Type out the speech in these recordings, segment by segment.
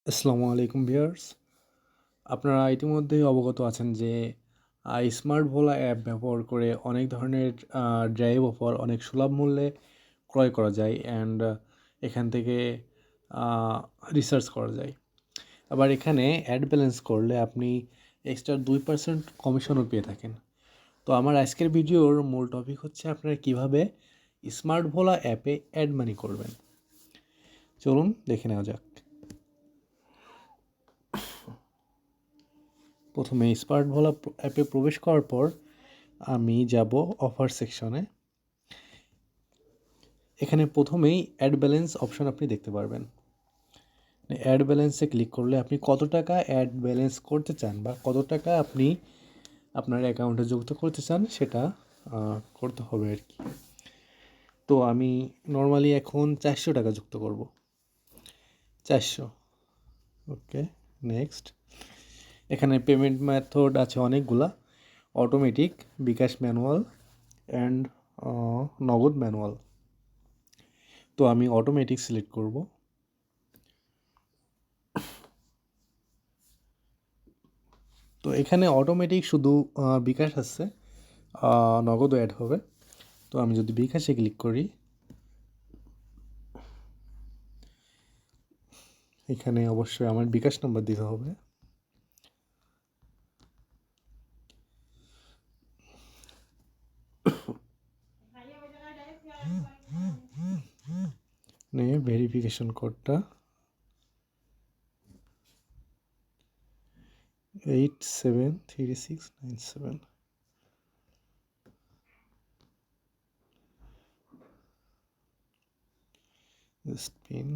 আসসালামু আলাইকুম ভিউয়ার্স। আপনারা ইতিমধ্যেই অবগত আছেন যে স্মার্ট ভোলা অ্যাপ ব্যবহার করে অনেক ধরনের ড্রাইভ অফার অনেক সুলভ মূল্যে ক্রয় করা যায় অ্যান্ড এখান থেকে রিসার্চ করা যায়। আবার এখানে অ্যাড ব্যালেন্স করলে আপনি এক্সট্রা 2% কমিশনও পেয়ে থাকেন। তো আমার আজকের ভিডিওর মূল টপিক হচ্ছে আপনারা কিভাবে স্মার্ট ভোলা অ্যাপে অ্যাড মানি করবেন। চলুন দেখে নেওয়া যাক। প্রথমে স্মার্ট ভোলা অ্যাপে প্রবেশ করার পর আমি যাব অফার সেকশনে। এখানে প্রথমেই অ্যাড ব্যালেন্স অপশন আপনি দেখতে পারবেন। অ্যাড ব্যালেন্সে ক্লিক করলে আপনি কত টাকা অ্যাড ব্যালেন্স করতে চান বা কত টাকা আপনি আপনার অ্যাকাউন্টে যুক্ত করতে চান সেটা করতে হবে আর কি। তো আমি নর্মালি এখন 400 টাকা যুক্ত করব। 400। ওকে, নেক্সট। এখানে পেমেন্ট মেথড আছে অনেকগুলা: অটোমেটিক, বিকাশ ম্যানুয়াল অ্যান্ড নগদ ম্যানুয়াল। তো আমি অটোমেটিক সিলেক্ট করব। তো এখানে অটোমেটিক শুধু বিকাশ আছে, নগদও অ্যাড হবে। তো আমি যদি বিকাশে ক্লিক করি, এখানে অবশ্যই আমার বিকাশ নাম্বার দিতে হবে। ভেরিফিকেশন কোডটা 873697। পিন।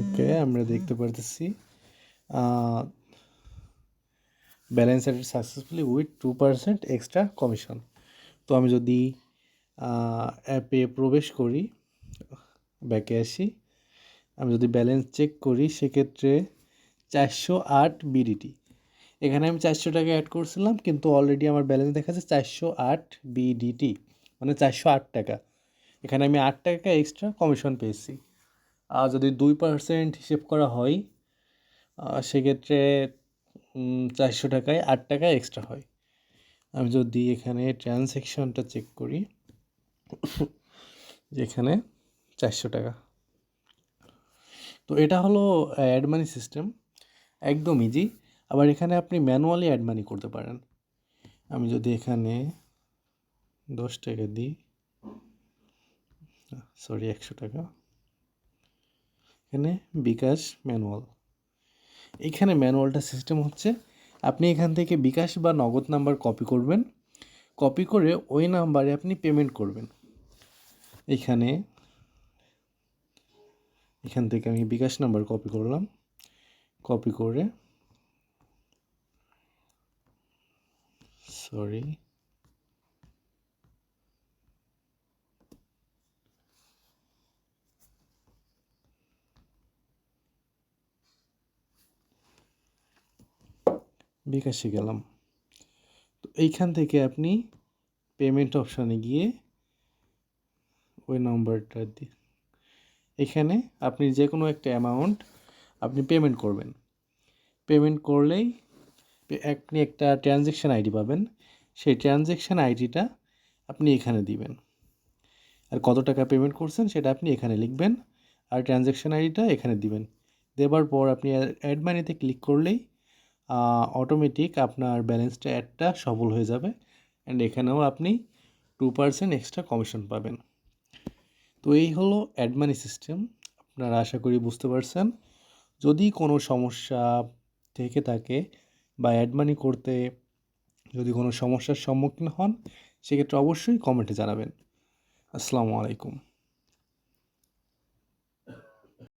ওকে, আমরা দেখতে পারতেছি balance added successfully with 2% extra commission. তো আমি যদি অ্যাপে প্রবেশ করি, ব্যাকে আসি, আমি যদি ব্যালেন্স চেক করি সেক্ষেত্রে 408 বিডিটি। এখানে আমি 400 টাকা অ্যাড করছিলাম কিন্তু অলরেডি আমার ব্যালেন্স দেখাচ্ছে 408 বিডিটি, মানে 408 টাকা। এখানে আমি 8 টাকা এক্সট্রা কমিশন পেয়েছি। আর যদি 2% হিসেব করা হয় সেক্ষেত্রে 400 টাকায় 8 টাকা এক্সট্রা হয়। আমি যদি এখানে ট্রানজ্যাকশনটা চেক করি, যেখানে 400 টাকা। তো এটা হলো অ্যাড মানি সিস্টেম, একদম ইজি। আবার এখানে আপনি ম্যানুয়ালি অ্যাড মানি করতে পারেন। আমি যদি এখানে 10 টাকা দিই, সরি 100 টাকা, এখানে বিকাশ ম্যানুয়াল। এখানে ম্যানুয়ালটা সিস্টেম হচ্ছে আপনি এখান থেকে বিকাশ বা নগদ নাম্বার কপি করবেন, কপি করে ওই নাম্বারে আপনি পেমেন্ট করবেন। এখান থেকে আমি বিকাশ নাম্বার কপি করলাম, কপি করে সরি বিকাশে গেলাম। তো এইখান থেকে আপনি পেমেন্ট অপশানে গিয়ে ওই নাম্বারটা দিয়ে এখানে আপনি যে কোনো একটা অ্যামাউন্ট আপনি পেমেন্ট করবেন। পেমেন্ট করলেই আপনি একটা ট্রানজ্যাকশান আইডি পাবেন। সেই ট্রানজ্যাকশান আইডিটা আপনি এখানে দিবেন, আর কত টাকা পেমেন্ট করছেন সেটা আপনি এখানে লিখবেন, আর ট্রানজ্যাকশান আইডিটা এখানে দিবেন। দেওয়ার পর আপনি অ্যাড মানিতে ক্লিক করলেই অটোমেটিক আপনার ব্যালেন্সটা অ্যাডটা সফল হয়ে যাবে অ্যান্ড এখানেও আপনি 2% এক্সট্রা কমিশন পাবেন। তো এই হলো অ্যাড মানি সিস্টেম। আপনারা আশা করি বুঝতে পারছেন। যদি কোনো সমস্যা থেকে থাকে বা অ্যাড মানি করতে যদি কোনো সমস্যার সম্মুখীন হন সেক্ষেত্রে অবশ্যই কমেন্টে জানাবেন। আসসালামু আলাইকুম।